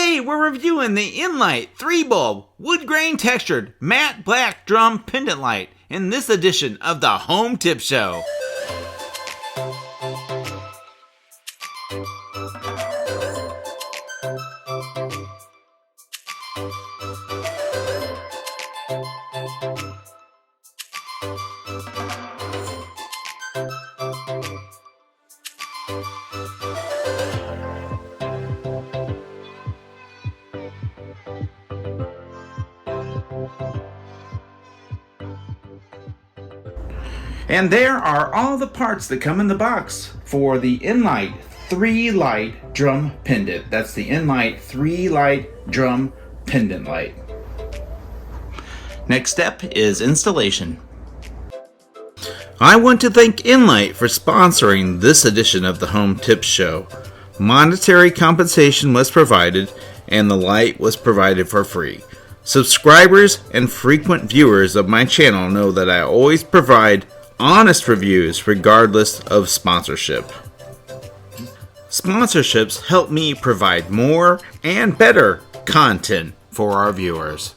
Today we're reviewing the Inlight 3-bulb wood grain textured matte black drum pendant light in this edition of the Home Tip Show. And there are all the parts that come in the box for the Inlight 3-light drum pendant. That's the Inlight 3-light drum pendant light. Next step is installation. I want to thank Inlight for sponsoring this edition of the Home Tips Show. Monetary compensation was provided and the light was provided for free. Subscribers and frequent viewers of my channel know that I always provide honest reviews regardless of sponsorship. Sponsorships help me provide more and better content for our viewers.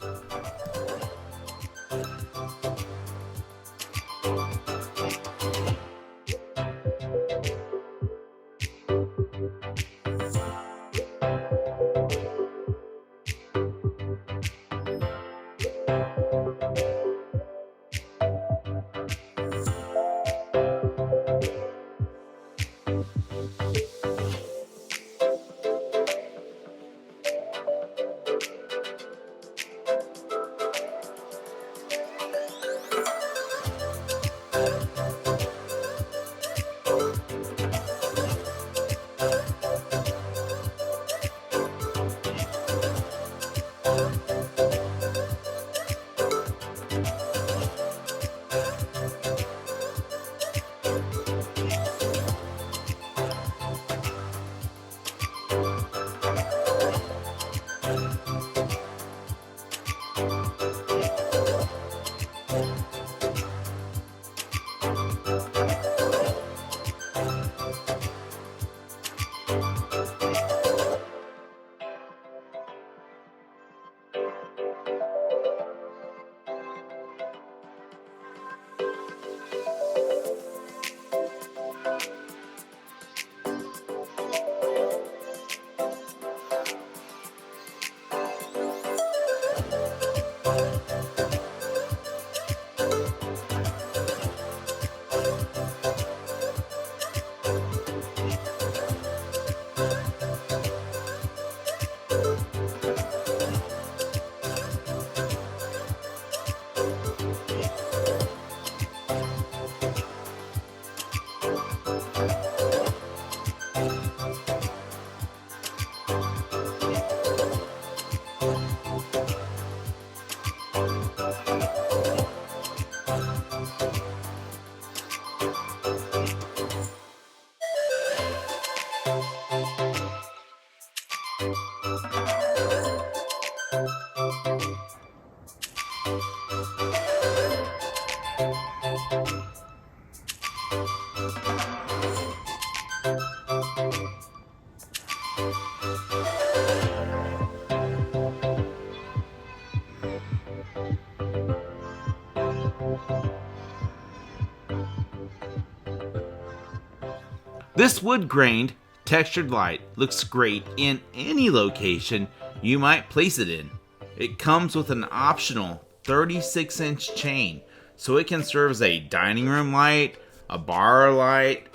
This wood-grained, textured light looks great in any location you might place it in. It comes with an optional 36-inch chain, so it can serve as a dining room light, a bar light,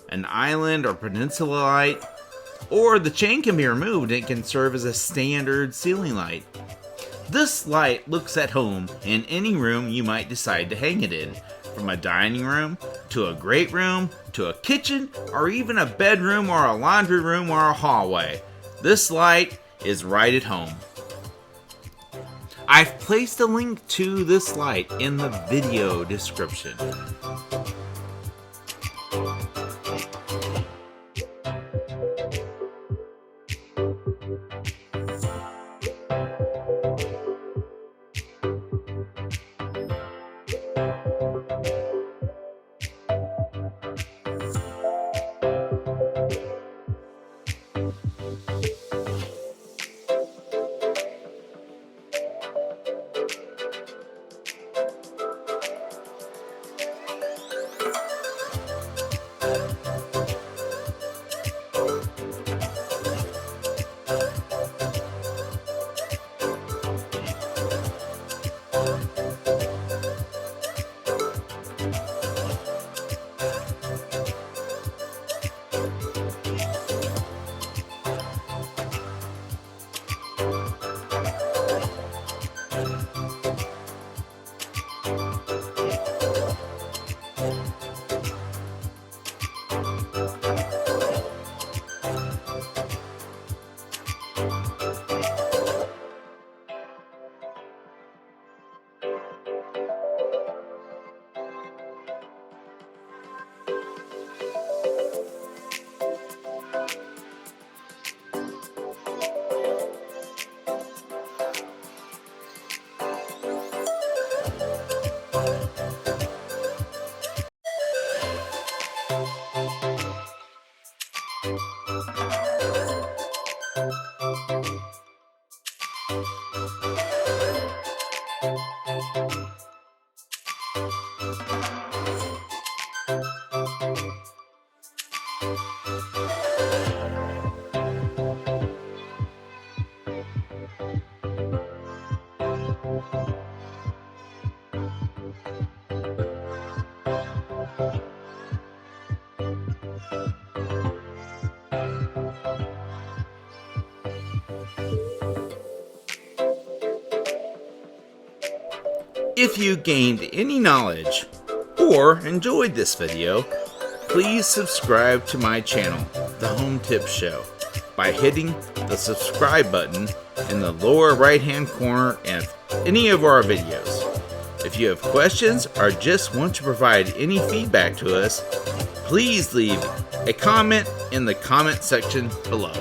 an island or peninsula light, or the chain can be removed and it can serve as a standard ceiling light. This light looks at home in any room you might decide to hang it in, from a dining room, to a great room, to a kitchen, or even a bedroom or a laundry room or a hallway. This light is right at home. I've placed a link to this light in the video description. If you gained any knowledge or enjoyed this video, please subscribe to my channel, The Home Tips Show, by hitting the subscribe button in the lower right hand corner of any of our videos. If you have questions or just want to provide any feedback to us, please leave a comment in the comment section below.